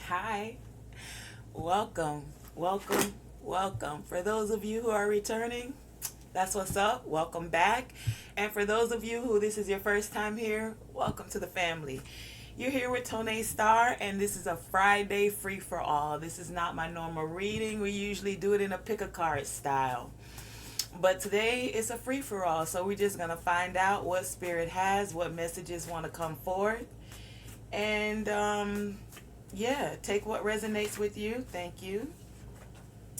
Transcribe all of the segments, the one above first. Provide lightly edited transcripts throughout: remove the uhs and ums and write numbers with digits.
Hi, welcome, welcome, welcome. For those of you who are returning, that's what's up. Welcome back. And for those of you who this is your first time here, welcome to the family. You're here with Tonae Star, and this is a Friday free for all. This is not my normal reading. We usually do it in a pick a card style. But today it's a free for all, so we're just going to find out what Spirit has, what messages want to come forth. And yeah, take what resonates with you. Thank you.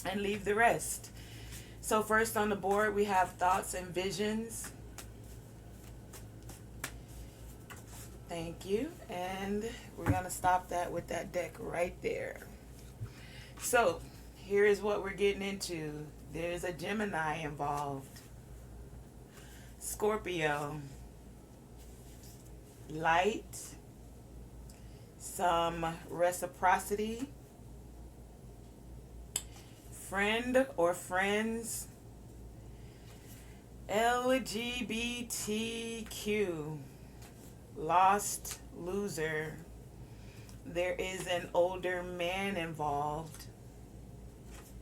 And leave the rest. So, first on the board, we have thoughts and visions. Thank you. And we're going to stop that with that deck right there. So, here is what we're getting into. There's a Gemini involved, Scorpio, light, some reciprocity, friend or friends, LGBTQ, lost loser. There is an older man involved,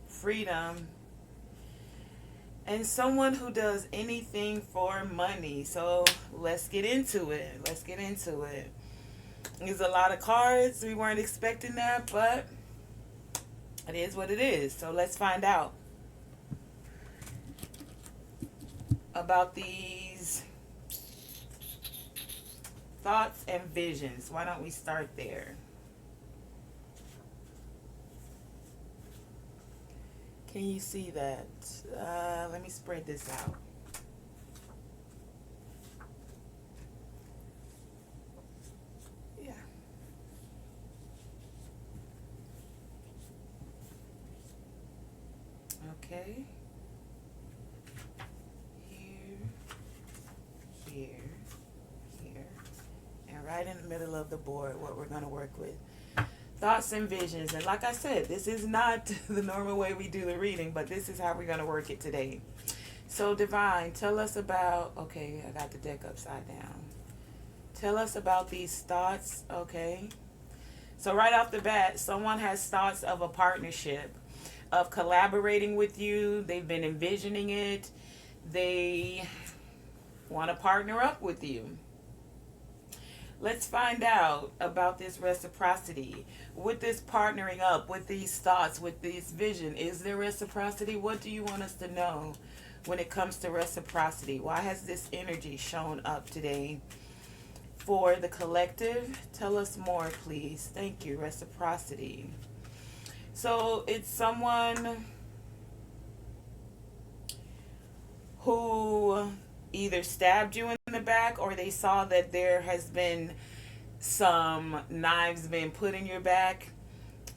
freedom, and someone who does anything for money. So let's get into it. There's a lot of cards. We weren't expecting that, but it is what it is. So let's find out about these thoughts and visions. Why don't we start there? Can you see that? Let me spread this out. Yeah. Okay. Here, here, here. And right in the middle of the board, what we're going to work with. Thoughts and visions. And like I said, this is not the normal way we do the reading, but this is how we're going to work it today. So, Divine, tell us about, okay, I got the deck upside down. Tell us about these thoughts, okay? So, right off the bat, someone has thoughts of a partnership, of collaborating with you. They've been envisioning it. They want to partner up with you. Let's find out about this reciprocity. With this partnering up, with these thoughts, with this vision, is there reciprocity? What do you want us to know when it comes to reciprocity? Why has this energy shown up today? For the collective, tell us more, please. Thank you. Reciprocity. So it's someone who either stabbed you in the back, or they saw that there has been some knives being put in your back,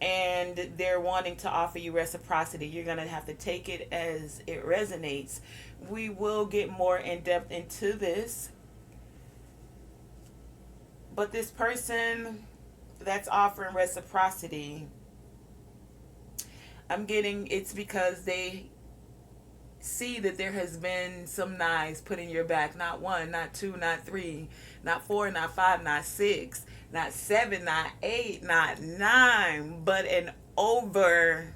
and they're wanting to offer you reciprocity. You're going to have to take it as it resonates. We will get more in depth into this, but this person that's offering reciprocity, I'm getting it's because they see that there has been some knives put in your back. Not one, not two, not three, not four, not five, not six, not seven, not eight, not nine, but an over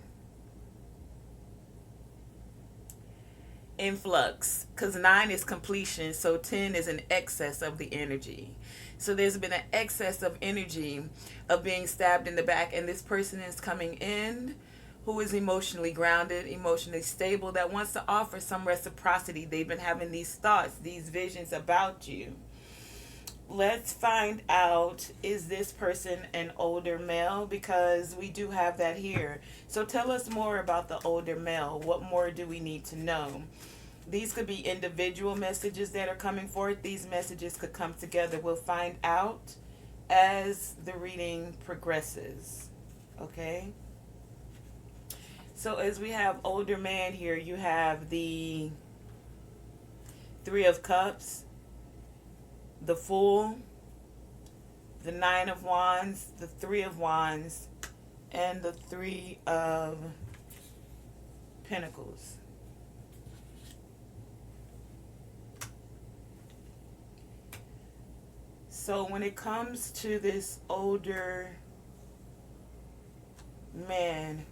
influx, because 9 is completion, so 10 is an excess of the energy. So there's been an excess of energy of being stabbed in the back, and this person is coming in who is emotionally grounded, emotionally stable, that wants to offer some reciprocity. They've been having these thoughts, these visions about you. Let's find out, is this person an older male? Because we do have that here. So tell us more about the older male. What more do we need to know? These could be individual messages that are coming forth. These messages could come together. We'll find out as the reading progresses. Okay? So as we have older man here, you have the Three of Cups, the Fool, the Nine of Wands, the Three of Wands, and the Three of Pentacles. So when it comes to this older Man,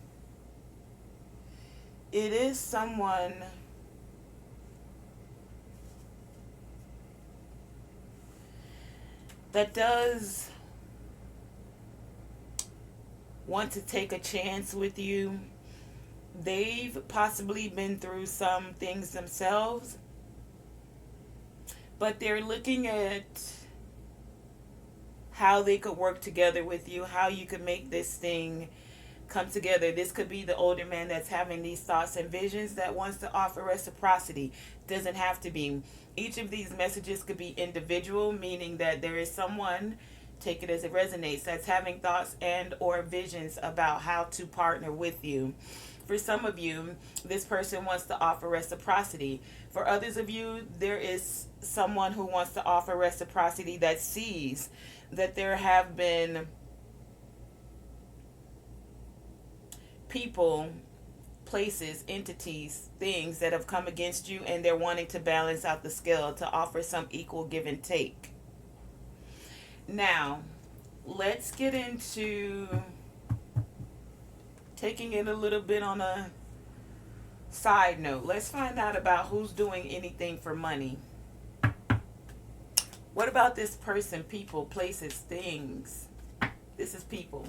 it is someone that does want to take a chance with you. They've possibly been through some things themselves, but they're looking at how they could work together with you, how you could make this thing come together. This could be the older man that's having these thoughts and visions that wants to offer reciprocity. Doesn't have to be. Each of these messages could be individual, meaning that there is someone, take it as it resonates, that's having thoughts and or visions about how to partner with you. For some of you, this person wants to offer reciprocity. For others of you, there is someone who wants to offer reciprocity that sees that there have been people, places, entities, things that have come against you, and they're wanting to balance out the scale to offer some equal give and take. Now, let's get into taking it a little bit on a side note. Let's find out about who's doing anything for money. What about this person, people, places, things? This is people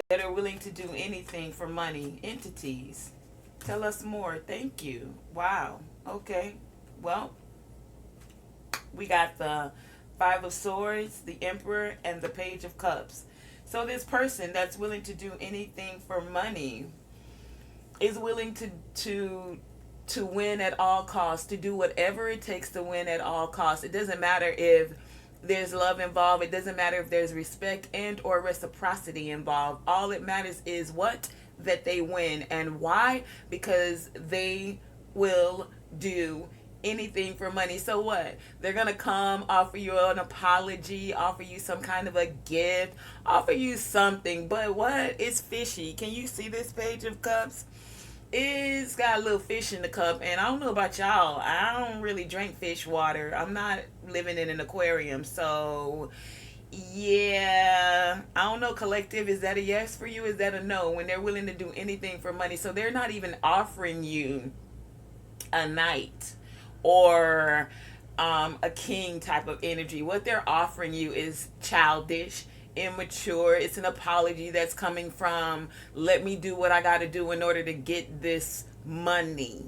that are willing to do anything for money. Entities. Tell us more. Thank you. Wow. Okay. Well, we got the Five of Swords, the Emperor, and the Page of Cups. So this person that's willing to do anything for money is willing to win at all costs, to do whatever it takes to win at all costs. It doesn't matter if there's love involved. It doesn't matter if there's respect and or reciprocity involved. All it matters is what? That they win. And why? Because they will do anything for money. So what? They're gonna come, offer you an apology, offer you some kind of a gift, offer you something. But what? It's fishy. Can you see this Page of Cups? It's got a little fish in the cup, and I don't know about y'all. I don't really drink fish water. I'm not living in an aquarium, so yeah. I don't know, collective. Is that a yes for you? Is that a no? When they're willing to do anything for money, so they're not even offering you a knight or a king type of energy. What they're offering you is childish, immature. It's an apology that's coming from, let me do what I got to do in order to get this money.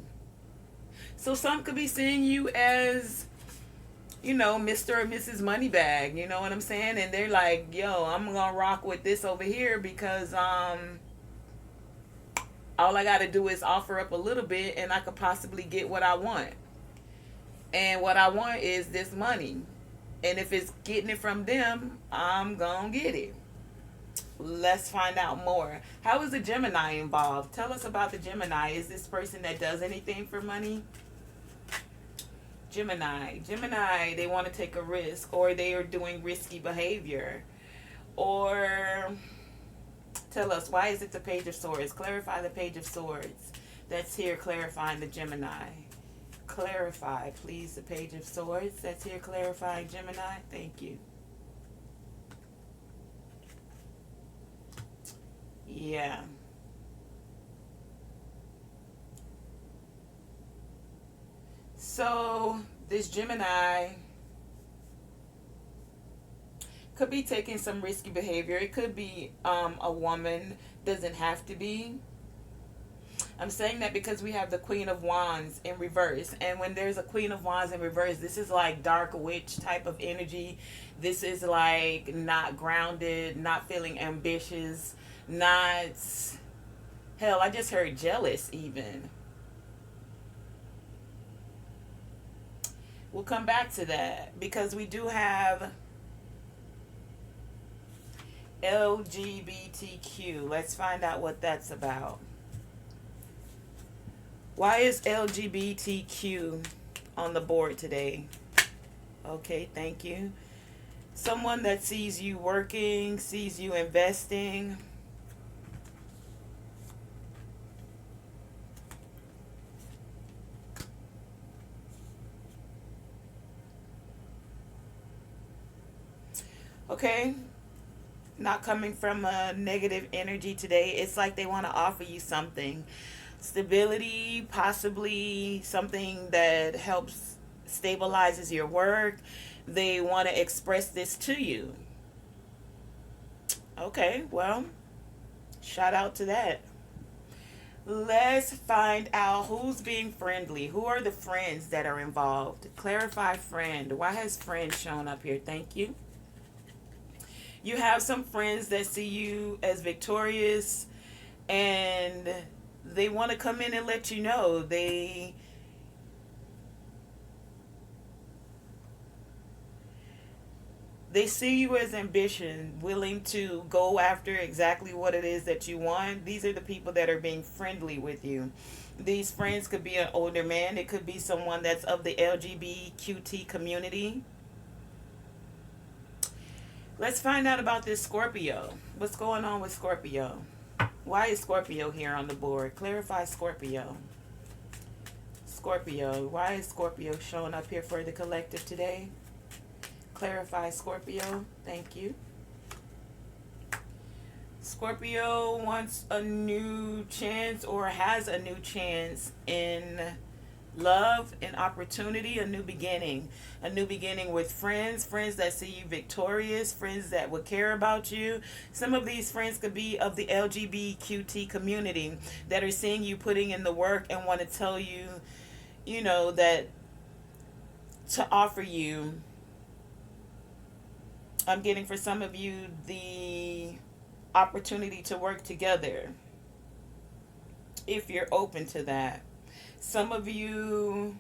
So some could be seeing you as, you know, Mr. or Mrs. Moneybag, you know what I'm saying? And they're like, yo, I'm gonna rock with this over here because all I got to do is offer up a little bit and I could possibly get what I want. And what I want is this money. And if it's getting it from them, I'm going to get it. Let's find out more. How is the Gemini involved? Tell us about the Gemini. Is this person that does anything for money? Gemini. Gemini, they want to take a risk, or they are doing risky behavior. Or tell us, why is it the Page of Swords? Clarify the Page of Swords. That's here clarifying the Gemini. Clarify, please, the Page of Swords. That's here clarifying Gemini. Thank you. Yeah. So this Gemini could be taking some risky behavior. It could be a woman. Doesn't have to be. I'm saying that because we have the Queen of Wands in reverse. And when there's a Queen of Wands in reverse, this is like dark witch type of energy. This is like not grounded, not feeling ambitious, not... Hell, I just heard jealous even. We'll come back to that because we do have LGBTQ. Let's find out what that's about. Why is LGBTQ on the board today? Okay, thank you. Someone that sees you working, sees you investing. Okay. not coming from a negative energy today. It's like they want to offer you something. Stability, possibly something that helps stabilizes your work. They want to express this to you. Okay, well, shout out to that. Let's find out who's being friendly. Who are the friends that are involved? Clarify friend. Why has friend shown up here? Thank you. You have some friends that see you as victorious, and they want to come in and let you know they see you as ambition, willing to go after exactly what it is that you want. These are the people that are being friendly with you. These friends could be an older man. It could be someone that's of the LGBTQT community. Let's find out about this Scorpio. What's going on with Scorpio? Why is Scorpio here on the board? Clarify Scorpio. Scorpio. Why is Scorpio showing up here for the collective today? Clarify Scorpio. Thank you. Scorpio wants a new chance or has a new chance in love and opportunity, a new beginning. A new beginning with friends, friends that see you victorious, friends that would care about you. Some of these friends could be of the LGBTQT community that are seeing you putting in the work and want to tell you, that to offer you. I'm getting for some of you the opportunity to work together if you're open to that. Some of you,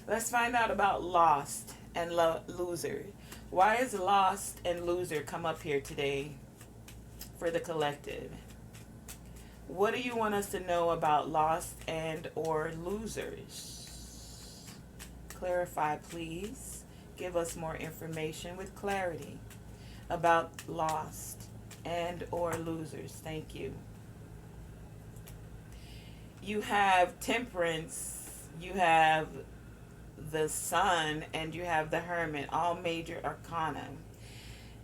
let's find out about lost and loser. Why is lost and loser come up here today for the collective? What do you want us to know about lost and or losers? Clarify, please. Give us more information with clarity about lost and or losers. Thank you. You have Temperance, you have the Sun, and you have the Hermit, all major arcana.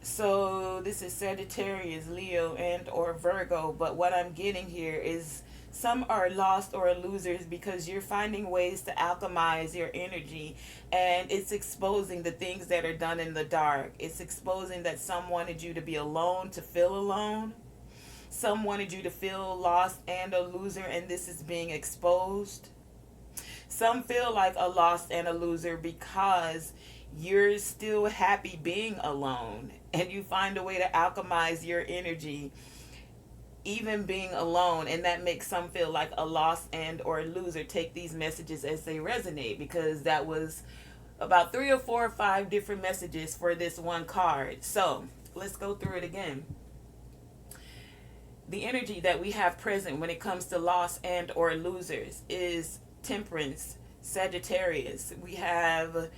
So this is Sagittarius, Leo, and or Virgo. But what I'm getting here is some are lost or losers because you're finding ways to alchemize your energy, and it's exposing the things that are done in the dark. It's exposing that some wanted you to be alone, to feel alone. Some wanted you to feel lost and a loser, and this is being exposed. Some feel like a lost and a loser because you're still happy being alone, and you find a way to alchemize your energy even being alone, and that makes some feel like a lost and or a loser. Take these messages as they resonate, because that was about 3 or 4 or 5 different messages for this one card. So let's go through it again. The energy that we have present when it comes to lost and or losers is Temperance, Sagittarius. We have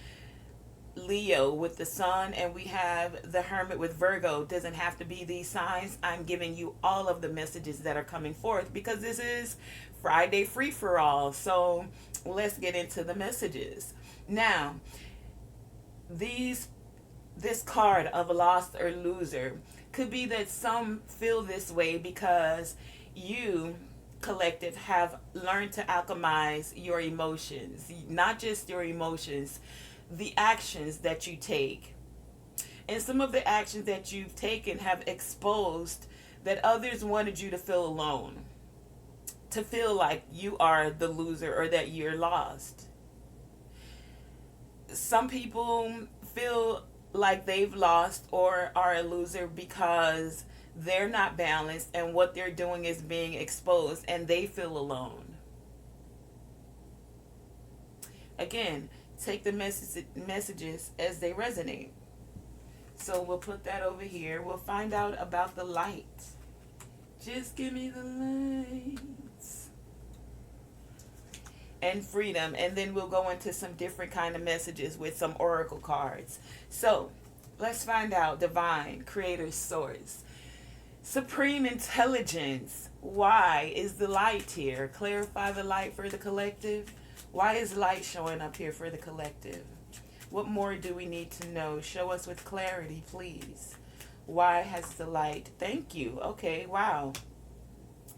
Leo with the Sun, and we have the Hermit with Virgo. Doesn't have to be these signs. I'm giving you all of the messages that are coming forth because this is Friday free for all. So let's get into the messages. Now, this card of lost or loser could be that some feel this way because you, collective, have learned to alchemize your emotions. Not just your emotions, the actions that you take. And some of the actions that you've taken have exposed that others wanted you to feel alone, to feel like you are the loser or that you're lost. Some people feel like they've lost or are a loser because they're not balanced and what they're doing is being exposed and they feel alone. Again, take the messages as they resonate. So we'll put that over here. We'll find out about the light. Just give me the lights. And freedom. And then we'll go into some different kind of messages with some oracle cards. So let's find out divine, creator, source. Supreme intelligence. Why is the light here? Clarify the light for the collective. Why is light showing up here for the collective? What more do we need to know? Show us with clarity, please. Why has the light? Thank you. Okay, wow.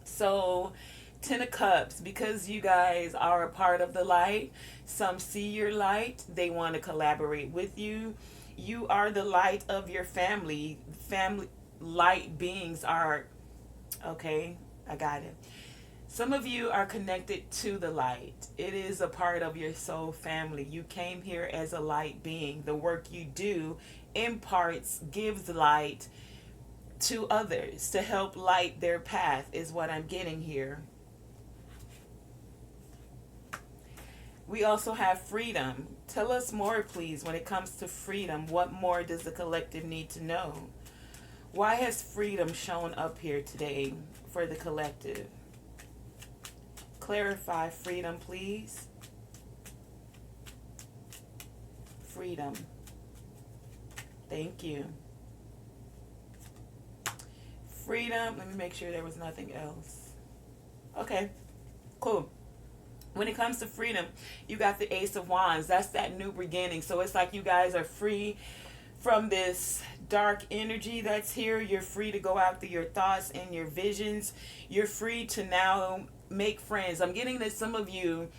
So, Ten of Cups, because you guys are a part of the light, some see your light, they want to collaborate with you. You are the light of your family. Family light beings are, okay, I got it. Some of you are connected to the light. It is a part of your soul family. You came here as a light being. The work you do imparts, gives light to others to help light their path, is what I'm getting here. We also have freedom. Tell us more, please, when it comes to freedom. What more does the collective need to know? Why has freedom shown up here today for the collective? Clarify freedom, please. Freedom. Thank you. Freedom. Let me make sure there was nothing else. Okay, cool. When it comes to freedom, you got the Ace of Wands. That's that new beginning. So it's like you guys are free from this dark energy that's here. You're free to go after your thoughts and your visions. You're free to now make friends. I'm getting that some of you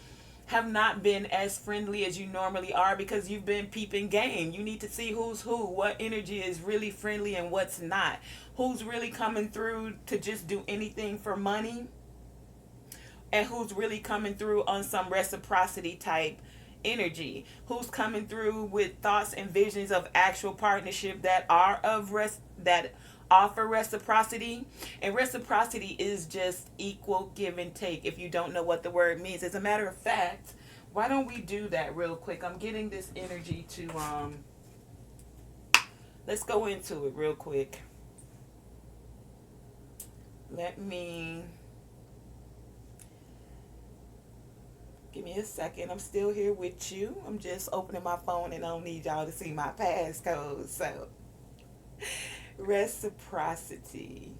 have not been as friendly as you normally are because you've been peeping game. You need to see who's who, what energy is really friendly and what's not. Who's really coming through to just do anything for money, and who's really coming through on some reciprocity type energy. Who's coming through with thoughts and visions of actual partnership that are of that offer reciprocity. And reciprocity is just equal give and take, if you don't know what the word means. As a matter of fact, why don't we do that real quick? I'm getting this energy to let's go into it real quick. Let me give me a second. I'm still here with you. I'm just opening my phone and I don't need y'all to see my passcode. So, reciprocity.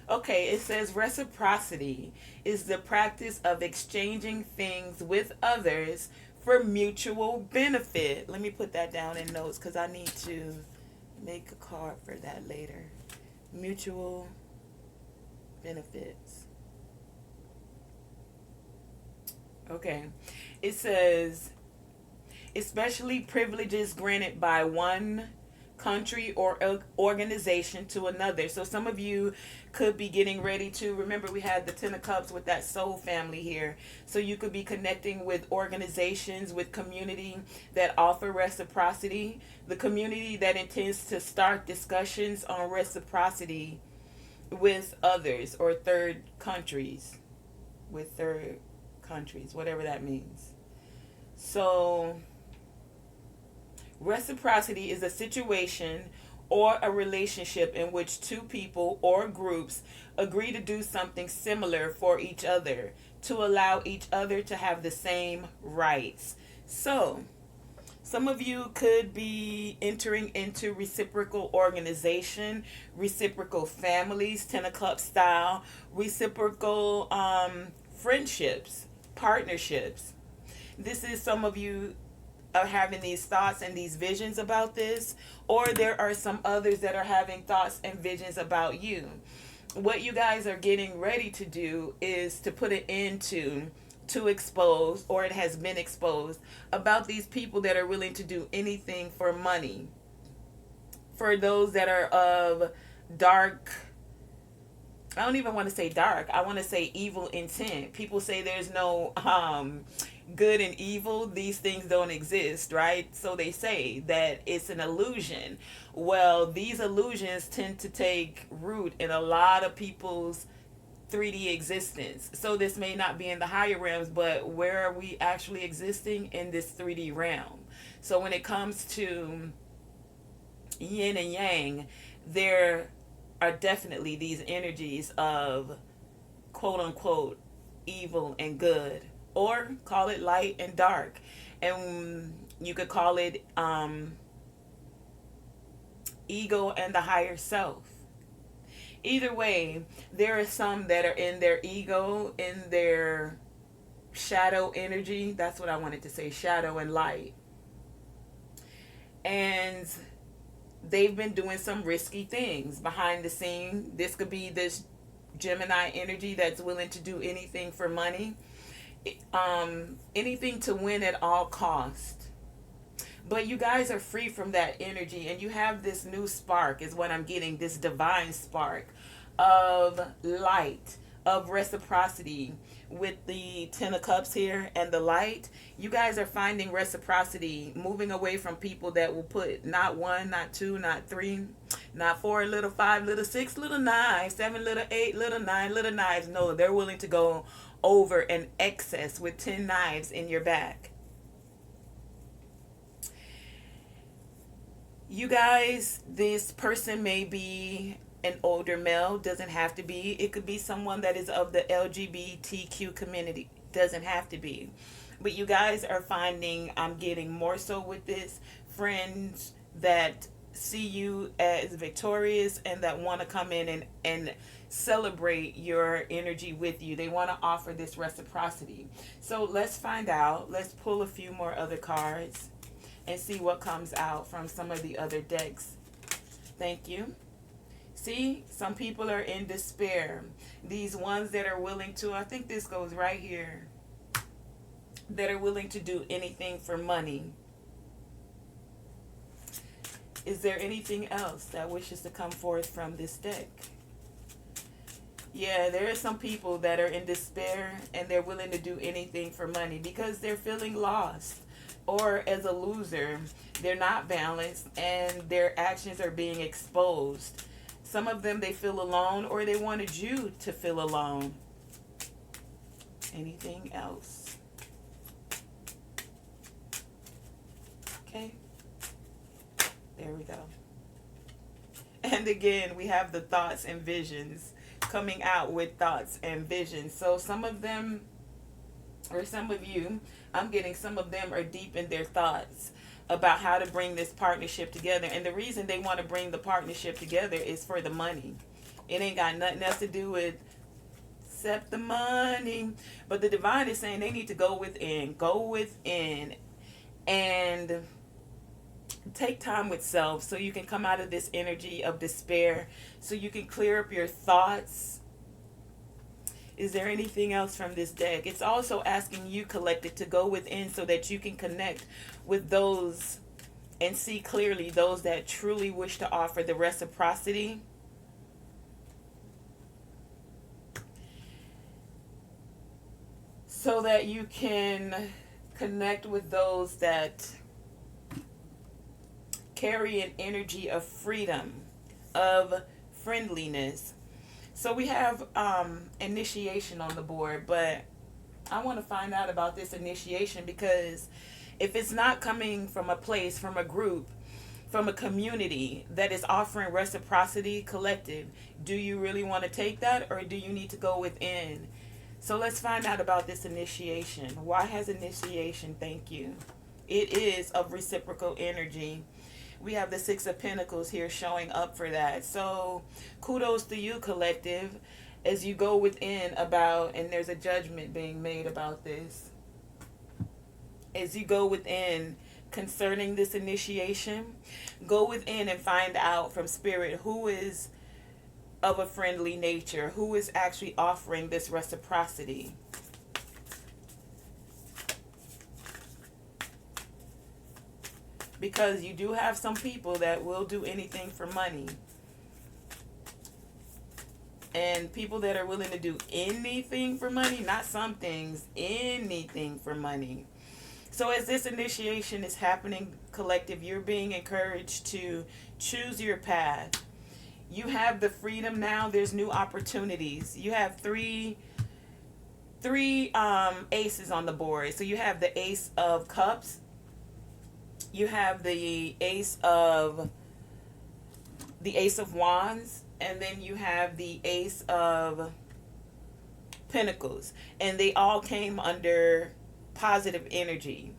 Okay, it says reciprocity is the practice of exchanging things with others for mutual benefit. Let me put that down in notes because I need to make a card for that later. Mutual benefits. Okay, it says especially privileges granted by one country or organization to another. So some of you could be getting ready to, remember we had the Ten of Cups with that soul family here. So you could be connecting with organizations, with community that offer reciprocity, the community that intends to start discussions on reciprocity with others, or third countries, with third countries, whatever that means. So reciprocity is a situation or a relationship in which two people or groups agree to do something similar for each other to allow each other to have the same rights. So some of you could be entering into reciprocal organization, reciprocal families, Ten of Cups style, reciprocal friendships, partnerships. This is some of you are having these thoughts and these visions about this, or there are some others that are having thoughts and visions about you. What you guys are getting ready to do is to put an end to expose, or it has been exposed, about these people that are willing to do anything for money. For those that are of dark, I don't even want to say dark, I want to say evil intent. People say there's no good and evil, these things don't exist, right? So they say that it's an illusion. Well, these illusions tend to take root in a lot of people's 3D existence. So this may not be in the higher realms, but where are we actually existing? In this 3D realm. So when it comes to yin and yang, there are definitely these energies of quote unquote evil and good, or call it light and dark, and you could call it ego and the higher self. Either way, there are some that are in their ego, in their shadow energy. That's what I wanted to say, shadow and light. And they've been doing some risky things behind the scene. This could be this Gemini energy that's willing to do anything for money, anything to win at all cost. But you guys are free from that energy, and you have this new spark, is what I'm getting, this divine spark of light, of reciprocity. With the Ten of Cups here and the light, you guys are finding reciprocity, moving away from people that will put not one, not two, not three, not four, little five, little six, little nine, seven, little eight, little nine, little knives. No, they're willing to go over an excess with 10 knives in your back. You guys, this person may be an older male, doesn't have to be. It could be someone that is of the LGBTQ community, doesn't have to be. But you guys are finding, I'm getting more so with this, friends that see you as victorious and that want to come in and celebrate your energy with you. They want to offer this reciprocity. So let's find out. Let's pull a few more other cards and see what comes out from some of the other decks. Thank you. See, some people are in despair. These ones that are willing to, I think this goes right here, that are willing to do anything for money. Is there anything else that wishes to come forth from this deck? Yeah, there are some people that are in despair and they're willing to do anything for money because they're feeling lost. Or as a loser, they're not balanced and their actions are being exposed. Some of them, they feel alone, or they wanted you to feel alone. Anything else? Okay. There we go. And again, we have the thoughts and visions coming out with thoughts and visions. So some of them, or some of you, I'm getting some of them are deep in their thoughts about how to bring this partnership together. And the reason they want to bring the partnership together is for the money. It ain't got nothing else to do with except the money. But the divine is saying they need to go within and take time with self so you can come out of this energy of despair, so you can clear up your thoughts. Is there anything else from this deck? It's also asking you, collected, to go within so that you can connect with those and see clearly those that truly wish to offer the reciprocity. So that you can connect with those that carry an energy of freedom, of friendliness. So we have initiation on the board, but I want to find out about this initiation, because if it's not coming from a place, from a group, from a community that is offering reciprocity, collective, do you really want to take that, or do you need to go within? So let's find out about this initiation. Why has initiation? Thank you. It is of reciprocal energy. We have the Six of Pentacles here showing up for that. So kudos to you, collective, as you go within about, and there's a judgment being made about this. As you go within concerning this initiation, go within and find out from Spirit who is of a friendly nature, who is actually offering this reciprocity. Because you do have some people that will do anything for money. And people that are willing to do anything for money, not some things, anything for money. So as this initiation is happening, collective, you're being encouraged to choose your path. You have the freedom now. There's new opportunities. You have three aces on the board. So you have the Ace of Cups. You have the Ace of Wands, and then you have the Ace of Pentacles, and they all came under positive energy.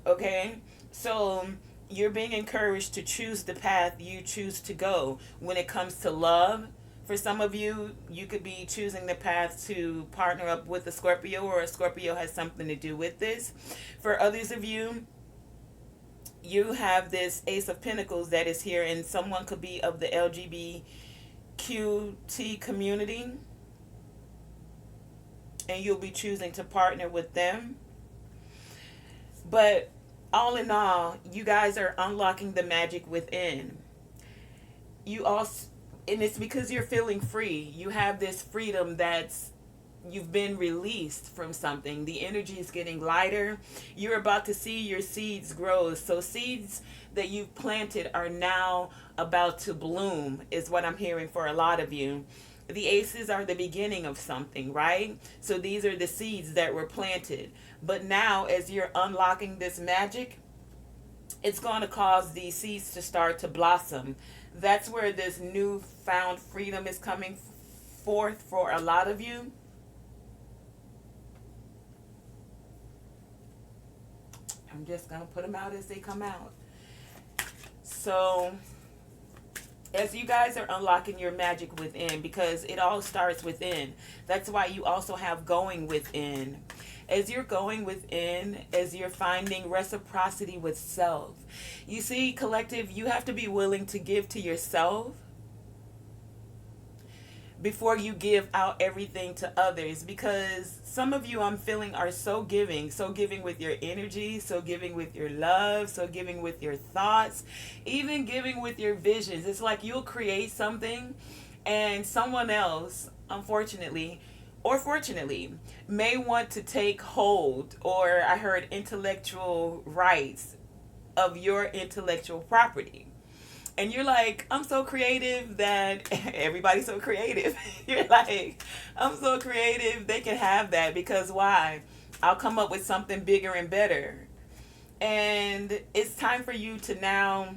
Okay, so you're being encouraged to choose the path you choose to go when it comes to love, For some of you, you could be choosing the path to partner up with a Scorpio, or a Scorpio has something to do with this. For others of you, you have this Ace of Pentacles that is here, and someone could be of the LGBTQT community, and you'll be choosing to partner with them. But all in all, you guys are unlocking the magic within. You also, and it's because you're feeling free. You have this freedom that's, you've been released from something. The energy is getting lighter. You're about to see your seeds grow. So seeds that you've planted are now about to bloom, is what I'm hearing for a lot of you. The aces are the beginning of something, right? So these are the seeds that were planted. But now, as you're unlocking this magic, it's going to cause these seeds to start to blossom. That's where this newfound freedom is coming forth for a lot of you. I'm just going to put them out as they come out. So as you guys are unlocking your magic within, because it all starts within. That's why you also have going within. As you're going within, as you're finding reciprocity with self. You see, collective, you have to be willing to give to yourself before you give out everything to others. Because some of you, I'm feeling, are so giving with your energy, so giving with your love, so giving with your thoughts, even giving with your visions. It's like you'll create something and someone else, unfortunately or fortunately, may want to take hold, or I heard intellectual rights of your intellectual property. And you're like, I'm so creative that everybody's so creative. You're like, I'm so creative, they can have that, because why? I'll come up with something bigger and better. And it's time for you to now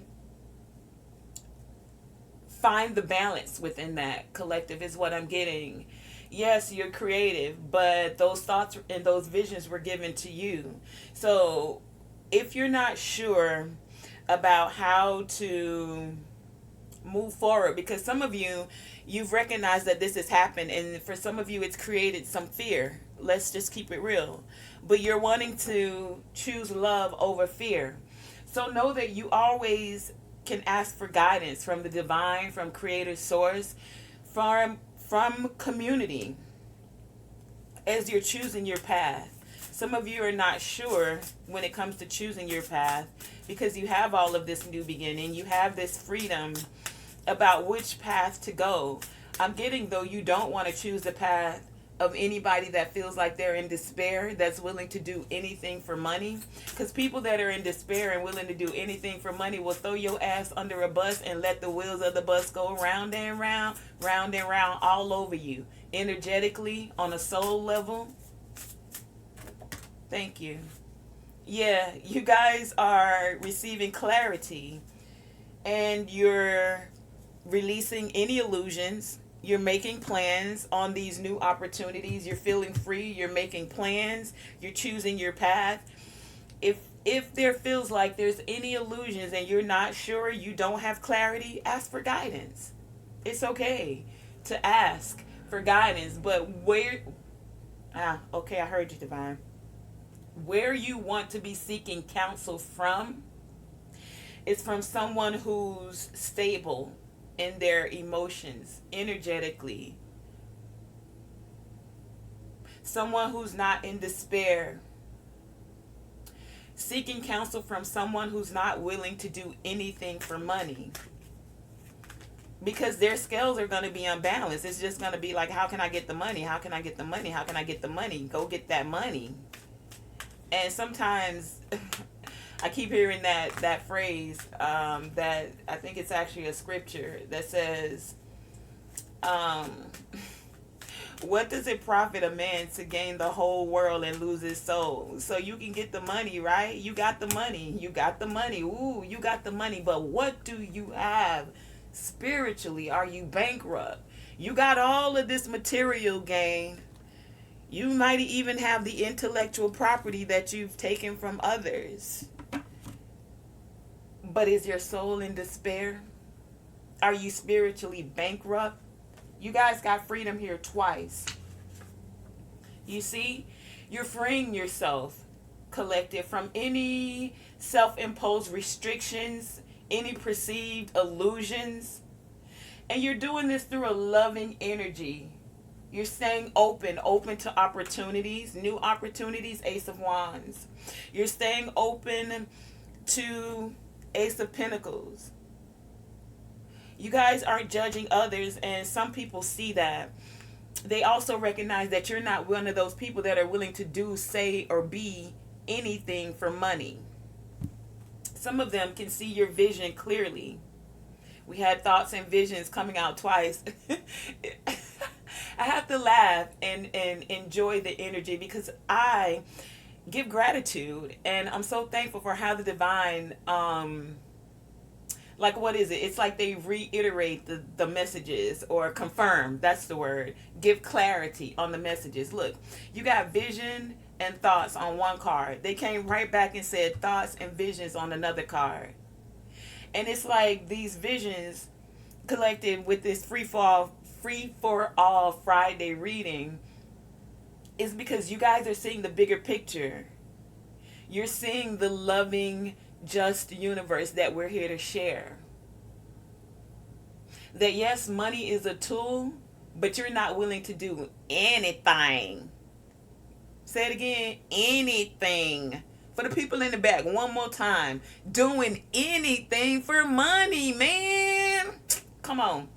find the balance within that, collective, is what I'm getting. Yes, you're creative, but those thoughts and those visions were given to you. So if you're not sure about how to move forward, because some of you, you've recognized that this has happened, and for some of you it's created some fear. Let's just keep it real. But you're wanting to choose love over fear. So know that you always can ask for guidance from the divine, from creator source, from community, as you're choosing your path. Some of you are not sure when it comes to choosing your path, because you have all of this new beginning. You have this freedom about which path to go. I'm getting, though, you don't want to choose the path of anybody that feels like they're in despair, that's willing to do anything for money. Because people that are in despair and willing to do anything for money will throw your ass under a bus and let the wheels of the bus go round and round, round and round, all over you, energetically, on a soul level. Thank you. Yeah, you guys are receiving clarity, and you're releasing any illusions. You're making plans on these new opportunities. You're feeling free. You're making plans. You're choosing your path. If there feels like there's any illusions and you're not sure, you don't have clarity, ask for guidance. It's okay to ask for guidance, but okay, I heard you, divine. Where you want to be seeking counsel from is from someone who's stable in their emotions, energetically. Someone who's not in despair. Seeking counsel from someone who's not willing to do anything for money. Because their scales are going to be unbalanced. It's just going to be like, how can I get the money? How can I get the money? How can I get the money? Go get that money. And sometimes I keep hearing that phrase, that I think it's actually a scripture that says, what does it profit a man to gain the whole world and lose his soul? So you can get the money, right? You got the money. You got the money. Ooh, you got the money. But what do you have spiritually? Are you bankrupt? You got all of this material gain. You might even have the intellectual property that you've taken from others. But is your soul in despair? Are you spiritually bankrupt? You guys got freedom here twice. You see, you're freeing yourself, collective, from any self-imposed restrictions, any perceived illusions. And you're doing this through a loving energy. You're staying open to opportunities, new opportunities, Ace of Wands. You're staying open to Ace of Pentacles. You guys aren't judging others, and some people see that. They also recognize that you're not one of those people that are willing to do, say, or be anything for money. Some of them can see your vision clearly. We had thoughts and visions coming out twice. I have to laugh and enjoy the energy because I give gratitude, and I'm so thankful for how the divine, like, what is it? It's like they reiterate the messages, or confirm, that's the word. Give clarity on the messages. Look, you got vision and thoughts on one card. They came right back and said thoughts and visions on another card. And it's like these visions collected with this free for all Friday reading is because you guys are seeing the bigger picture. You're seeing the loving, just universe that we're here to share. That yes, money is a tool, but you're not willing to do anything. Say it again, anything. For the people in the back, one more time. Doing anything for money, man. Come on.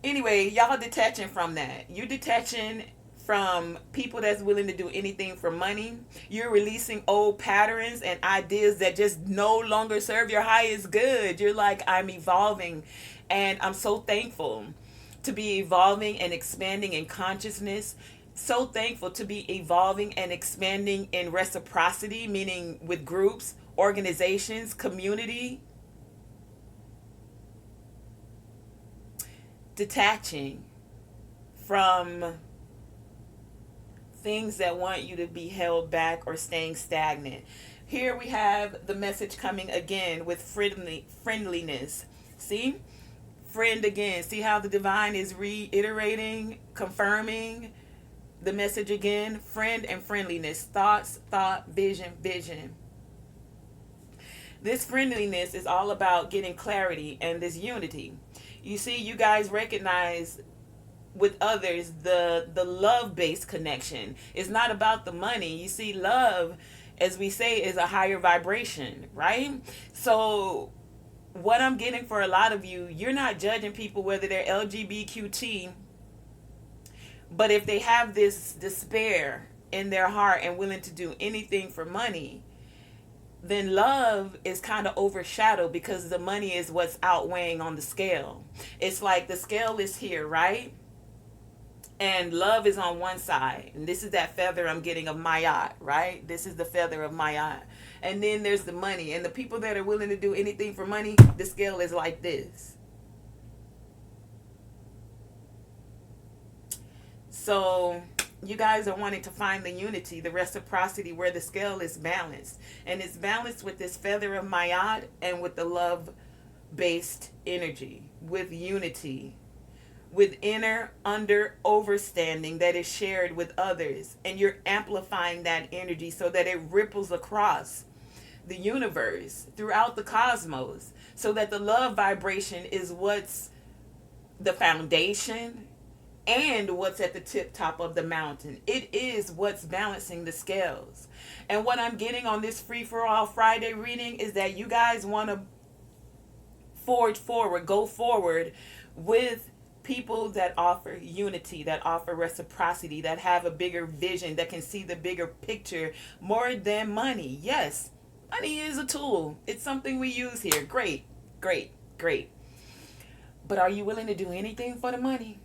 Anyway, y'all detaching from that. You're detaching from people that's willing to do anything for money. You're releasing old patterns and ideas that just no longer serve your highest good. You're like, I'm evolving, and I'm so thankful to be evolving and expanding in consciousness. So thankful to be evolving and expanding in reciprocity, meaning with groups, organizations, community. Detaching from things that want you to be held back or staying stagnant. Here we have the message coming again with friendliness. See? Friend again. See how the divine is reiterating, confirming the message again? Friend and friendliness. Thoughts, thought, vision, vision. This friendliness is all about getting clarity and this unity. You see, you guys recognize with others the love-based connection. It's not about the money. You see, love, as we say, is a higher vibration, right? So what I'm getting for a lot of you, you're not judging people whether they're LGBTQT, but if they have this despair in their heart and willing to do anything for money, then love is kind of overshadowed because the money is what's outweighing on the scale. It's like the scale is here, right? And love is on one side. And this is that feather I'm getting of Mayat, right? This is the feather of Mayat. And then there's the money. And the people that are willing to do anything for money, the scale is like this. So you guys are wanting to find the unity, the reciprocity, where the scale is balanced. And it's balanced with this feather of Mayat and with the love-based energy, with unity, with inner understanding that is shared with others. And you're amplifying that energy so that it ripples across the universe, throughout the cosmos, so that the love vibration is what's the foundation and what's at the tip top of the mountain. It is what's balancing the scales. And what I'm getting on this free for all Friday reading is that you guys want to go forward with people that offer unity, that offer reciprocity, that have a bigger vision, that can see the bigger picture more than money. Yes, money is a tool. It's something we use here. Great, great, great. But are you willing to do anything for the money?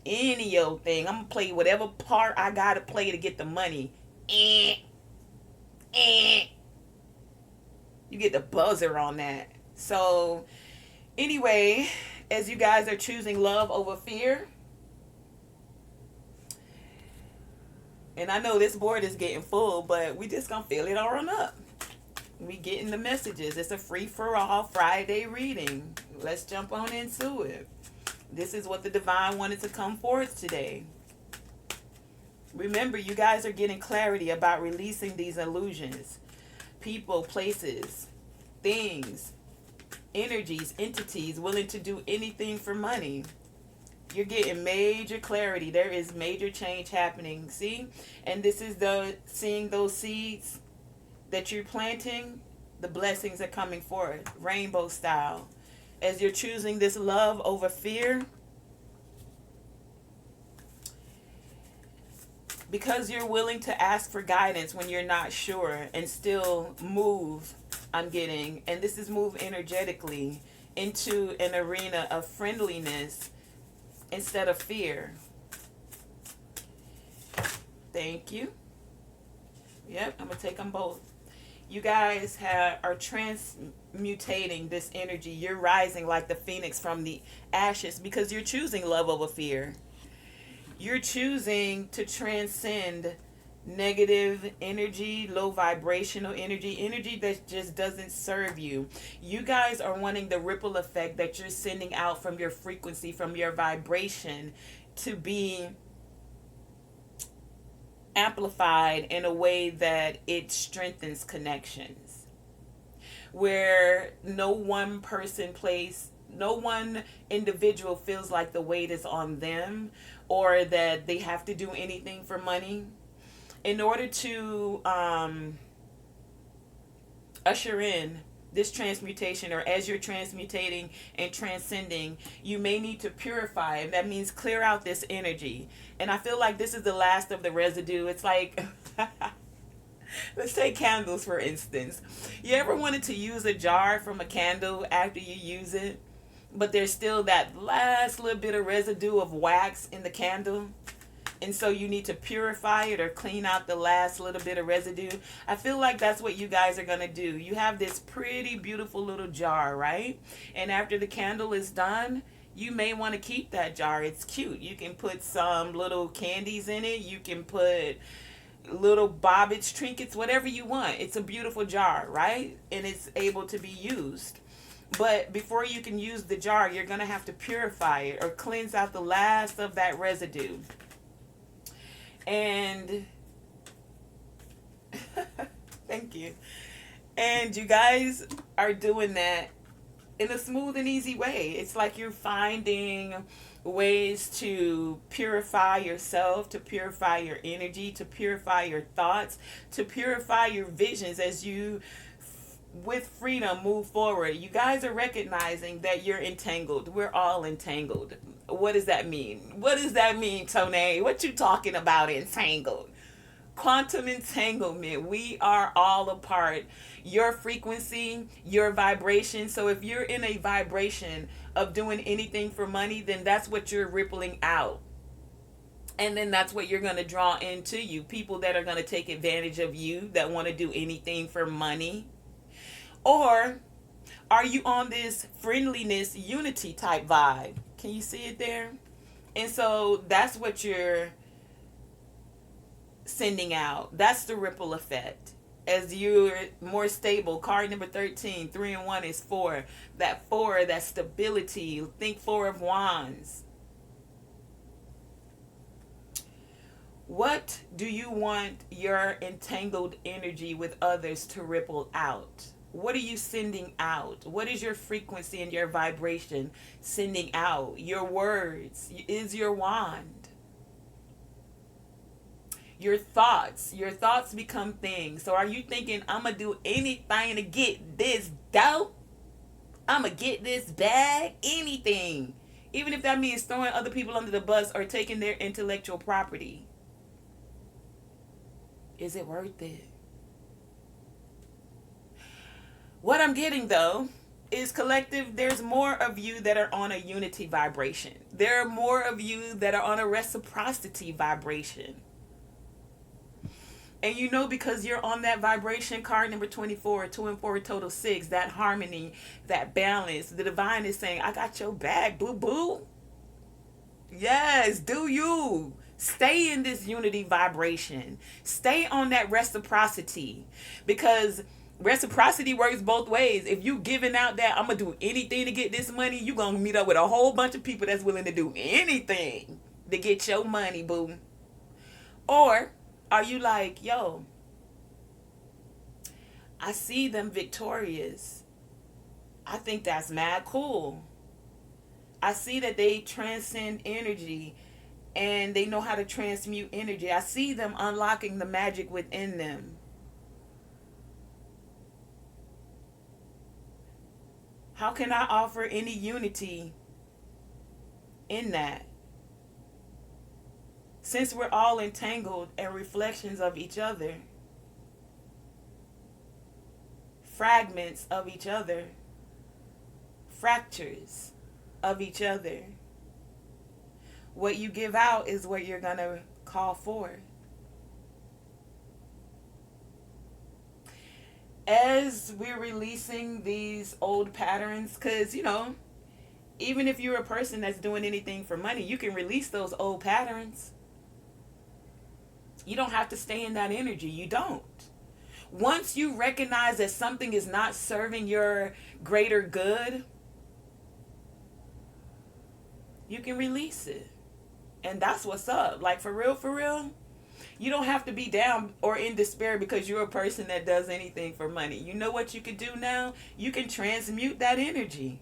Any old thing. I'm going to play whatever part I got to play to get the money. You get the buzzer on that. So, anyway, as you guys are choosing love over fear, and I know this board is getting full, but we just going to fill it all up. We getting the messages. It's a free for all Friday reading. Let's jump on into it. This is what the divine wanted to come forth today. Remember, you guys are getting clarity about releasing these illusions. People, places, things, energies, entities willing to do anything for money. You're getting major clarity. There is major change happening. See? And this is seeing those seeds that you're planting. The blessings are coming forth. Rainbow style. As you're choosing this love over fear. Because you're willing to ask for guidance when you're not sure and still move, I'm getting, and this is move energetically into an arena of friendliness instead of fear. Thank you. Yep, I'm going to take them both. You guys are transmutating this energy. You're rising like the phoenix from the ashes because you're choosing love over fear. You're choosing to transcend negative energy, low vibrational energy that just doesn't serve you. You guys are wanting the ripple effect that you're sending out from your frequency, from your vibration, to be amplified in a way that it strengthens connections. Where no one person, place, no one individual feels like the weight is on them, or that they have to do anything for money. In order to usher in this transmutation, or as you're transmutating and transcending, you may need to purify, and that means clear out this energy. And I feel like this is the last of the residue. It's like let's take candles for instance. You ever wanted to use a jar from a candle after you use it, but there's still that last little bit of residue of wax in the candle? And so you need to purify it or clean out the last little bit of residue. I feel like that's what you guys are going to do. You have this pretty beautiful little jar, right? And after the candle is done, you may want to keep that jar. It's cute. You can put some little candies in it. You can put little bobbage, trinkets, whatever you want. It's a beautiful jar, right? And it's able to be used. But before you can use the jar, you're going to have to purify it or cleanse out the last of that residue. And thank you. And you guys are doing that in a smooth and easy way. It's like you're finding ways to purify yourself, to purify your energy, to purify your thoughts, to purify your visions as you with freedom move forward. You guys are recognizing that you're entangled. We're all entangled. What does that mean? What does that mean, Tonae? What you talking about, entangled? Quantum entanglement. We are all a part. Your frequency, your vibration. So if you're in a vibration of doing anything for money, then that's what you're rippling out. And then that's what you're going to draw into you. People that are going to take advantage of you, that want to do anything for money. Or are you on this friendliness, unity type vibe? Can you see it there? And so that's what you're sending out. That's the ripple effect. As you're more stable, card number 13, 3 and 1 is 4. That 4, that stability. Think 4 of Wands. What do you want your entangled energy with others to ripple out? What are you sending out? What is your frequency and your vibration sending out? Your words is your wand. Your thoughts become things. So are you thinking, I'm going to do anything to get this dough? I'm going to get this bag? Anything. Even if that means throwing other people under the bus or taking their intellectual property. Is it worth it? What I'm getting, though, is collective. There's more of you that are on a unity vibration. There are more of you that are on a reciprocity vibration. And you know, because you're on that vibration, card number 24, 2 and 4, total 6, that harmony, that balance. The divine is saying, I got your back, boo-boo. Yes, do you. Stay in this unity vibration. Stay on that reciprocity. Because Reciprocity works both ways. If you giving out that I'm gonna do anything to get this money, you gonna meet up with a whole bunch of people that's willing to do anything to get your money, boo. Or are you like, yo, I see them victorious. I think that's mad cool. I see that they transcend energy and they know how to transmute energy. I see them unlocking the magic within them. How can I offer any unity in that? Since we're all entangled and reflections of each other, fragments of each other, fractures of each other, what you give out is what you're going to call for. As we're releasing these old patterns, because, you know, even if you're a person that's doing anything for money, you can release those old patterns. You don't have to stay in that energy. You don't. Once you recognize that something is not serving your greater good, you can release it. And that's what's up. Like, for real, you don't have to be down or in despair because you're a person that does anything for money. You know what you can do now? You can transmute that energy.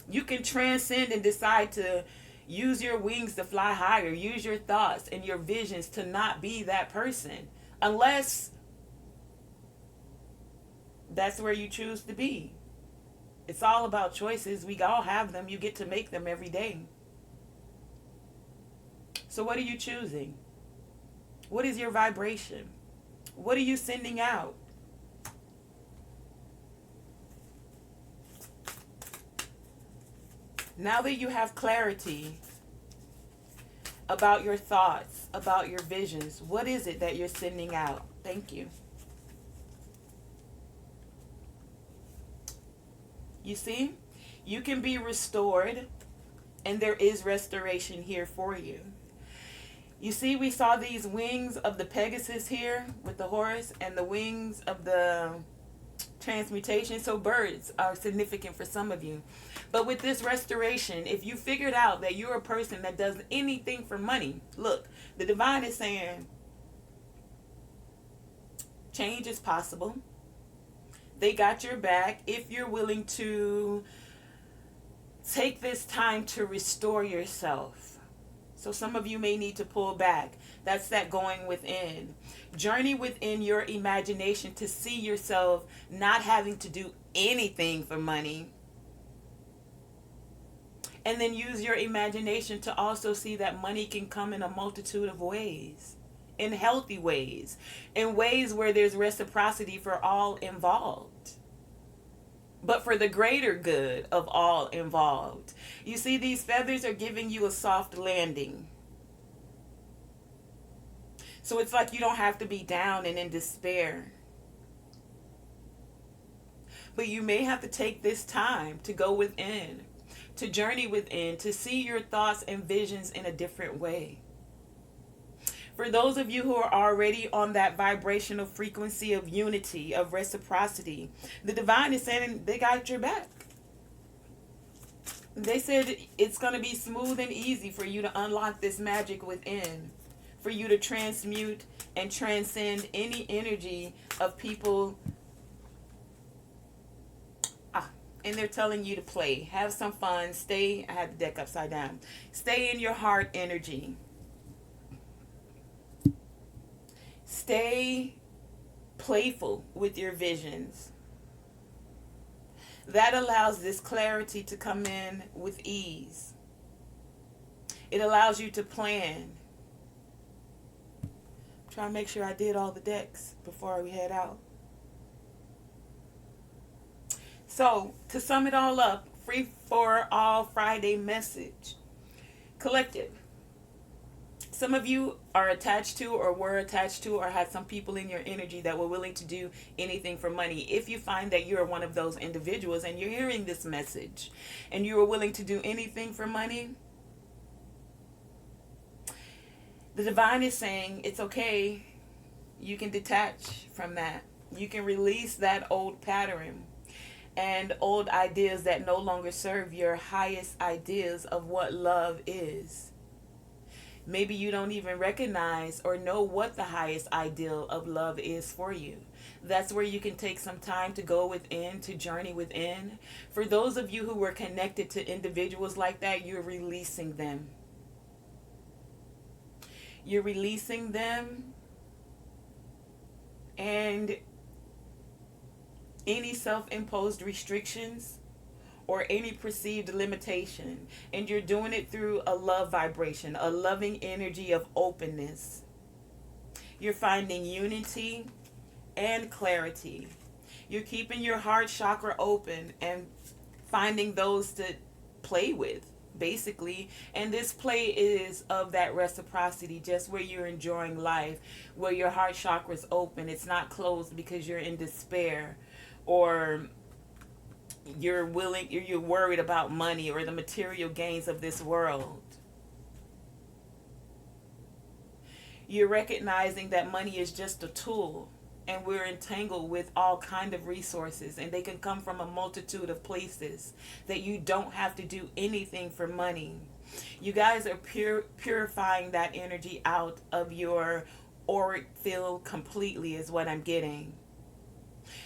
You can transcend and decide to use your wings to fly higher. Use your thoughts and your visions to not be that person. Unless that's where you choose to be. It's all about choices. We all have them. You get to make them every day. So what are you choosing? What is your vibration? What are you sending out? Now that you have clarity about your thoughts, about your visions, what is it that you're sending out? Thank you. You see, you can be restored, and there is restoration here for you. You see, we saw these wings of the Pegasus here with the horse and the wings of the transmutation. So birds are significant for some of you. But with this restoration, if you figured out that you're a person that does anything for money, look, the divine is saying change is possible. They got your back if you're willing to take this time to restore yourself. So some of you may need to pull back. That's that going within. Journey within your imagination to see yourself not having to do anything for money. And then use your imagination to also see that money can come in a multitude of ways. In healthy ways. In ways where there's reciprocity for all involved. But for the greater good of all involved. You see, these feathers are giving you a soft landing. So it's like you don't have to be down and in despair. But you may have to take this time to go within, to journey within, to see your thoughts and visions in a different way. For those of you who are already on that vibrational frequency of unity, of reciprocity, the divine is saying they got your back. They said it's going to be smooth and easy for you to unlock this magic within, for you to transmute and transcend any energy of people. And they're telling you to play. Have some fun. Stay. I had the deck upside down. Stay in your heart energy. Stay playful with your visions. That allows this clarity to come in with ease. It allows you to plan. Try to make sure I did all the decks before we head out. So, to sum it all up, free for all Friday message. Collective. Some of you are attached to or were attached to or had some people in your energy that were willing to do anything for money. If you find that you're one of those individuals and you're hearing this message and you are willing to do anything for money, the divine is saying it's okay. You can detach from that. You can release that old pattern and old ideas that no longer serve your highest ideas of what love is. Maybe you don't even recognize or know what the highest ideal of love is for you. That's where you can take some time to go within, to journey within. For those of you who were connected to individuals like that, you're releasing them. You're releasing them, and any self-imposed restrictions or any perceived limitation, and you're doing it through a love vibration, a loving energy of openness. You're finding unity and clarity. You're keeping your heart chakra open and finding those to play with, basically. And this play is of that reciprocity, just where you're enjoying life, where your heart chakra is open. It's not closed because you're in despair, or you're worried about money or the material gains of this world. You're recognizing that money is just a tool, and we're entangled with all kind of resources, and they can come from a multitude of places, that you don't have to do anything for money. You guys are purifying that energy out of your auric field completely, is what I'm getting.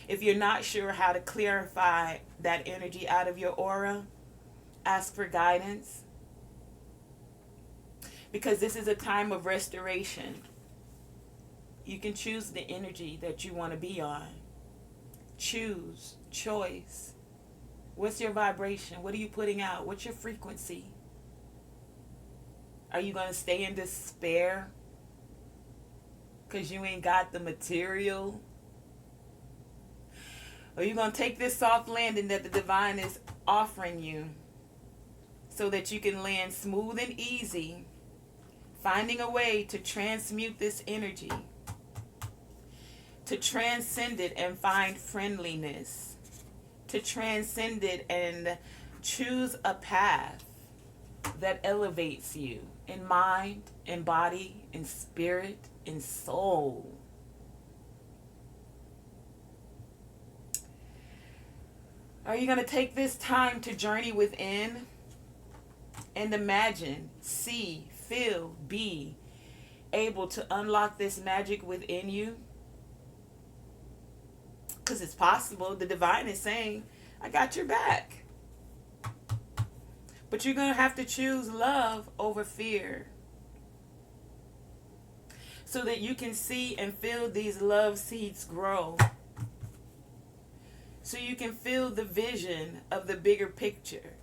If you're not sure how to clarify that energy out of your aura, ask for guidance, because this is a time of restoration. You can choose the energy that you want to be on. Choice. What's your vibration? What are you putting out? What's your frequency? Are you going to stay in despair because you ain't got the material? Or are you going to take this soft landing that the divine is offering you, so that you can land smooth and easy, finding a way to transmute this energy, to transcend it and find friendliness, to transcend it and choose a path that elevates you in mind, in body, in spirit, in soul. Are you going to take this time to journey within and imagine, see, feel, be able to unlock this magic within you? Because it's possible. The divine is saying, I got your back. But you're going to have to choose love over fear, so that you can see and feel these love seeds grow. So you can feel the vision of the bigger picture,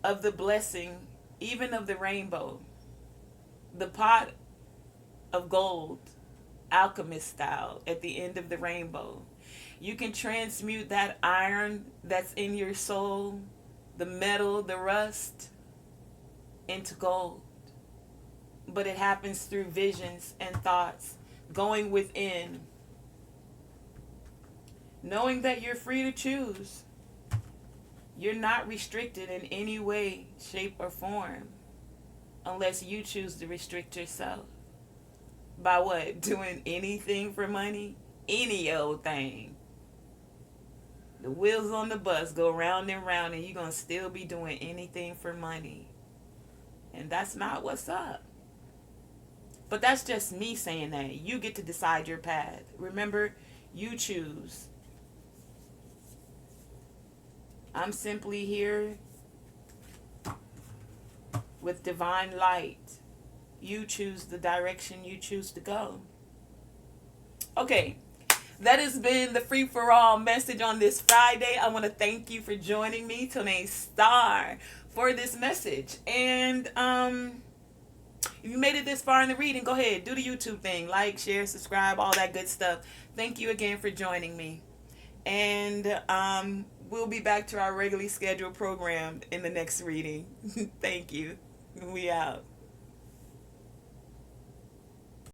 of the blessing, even of the rainbow, the pot of gold, alchemist style, at the end of the rainbow. You can transmute that iron that's in your soul, the metal, the rust, into gold. But it happens through visions and thoughts, going within, knowing that you're free to choose. You're not restricted in any way, shape, or form, unless you choose to restrict yourself. By what? Doing anything for money? Any old thing. The wheels on the bus go round and round, and you're going to still be doing anything for money. And that's not what's up. But that's just me saying that. You get to decide your path. Remember, you choose. I'm simply here with divine light. You choose the direction you choose to go. Okay, that has been the Free For All message on this Friday. I want to thank you for joining me, Tonae Star, for this message. And if you made it this far in the reading, go ahead, do the YouTube thing. Like, share, subscribe, all that good stuff. Thank you again for joining me. And we'll be back to our regularly scheduled program in the next reading. Thank you. We out.